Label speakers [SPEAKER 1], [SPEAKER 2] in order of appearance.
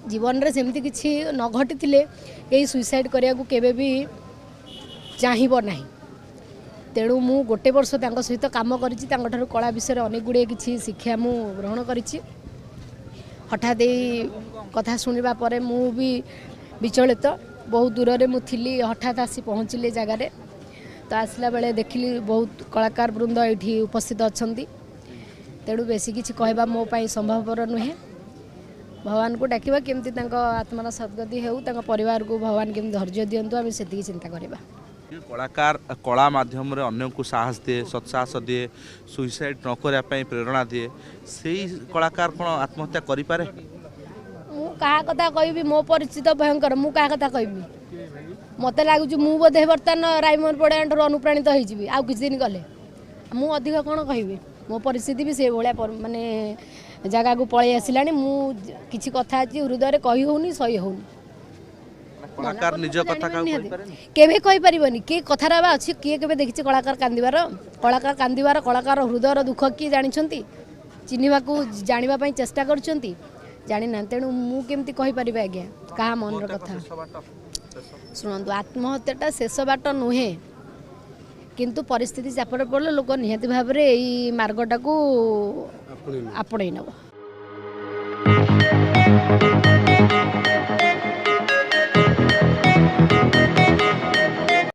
[SPEAKER 1] जीवन रे सेमती किसी न घटी कहीं सुइसाइड करने को केबे भी चाहब ना तेणु मु गोटे वर्ष सहित काम कर कला विषय अनेक गुड़े किसी शिक्षा मु ग्रहण करी हठात कथा शुणा पर मु भी विचलित बहुत दूर में मुझी हठात आसी पहुँचली जगार तो आसला बेले देखिली बहुत कलाकार वृंद ये उपस्थित अच्छा तेणु बेसी किसी कहवा मो संभवपर नुहे भगवान को डाकिबा केमती आत्मार सद्गति हो परिवार को भगवान केमती धैर्य दिंतु आम से चिंता करवा
[SPEAKER 2] कलाकार कला माध्यम रे अन्य को साहस दिए सत्साहस दिए सुइसाइड न करने प्रेरणा दिए से कलाकार कौन आत्महत्या करें
[SPEAKER 1] मु क्या कथा कहि मो परिचित भयंकर मु क्या कथा कहि मत लगुच मु बोधे बर्तमान रायमोहन पड़िया अनुप्राणित होगी आउ किछ दिन गले मु अधिक कौन कहि मो परिस्थिति भी से भाया माने जगह को पलि आसला मु किछि कथा अच्छी हृदय कही होनी सही होनी
[SPEAKER 2] कलाकार निज कथा
[SPEAKER 1] केवे कहि परिबनी के कथार अच्छी किए के देखी कलाकार कांदिबार कलाकार हृदय दुख किए जानी चिन्हवा को जानापी चेष्टा कर जानी ना तेणु मुझे कहीपर आज्ञा क्या मन कथा शुणु आत्महत्याटा शेष बाट नुहे किंतु परिस्थिति चापर पड़े लोक निहाती भाव में यही मार्गटा को आपणई नब।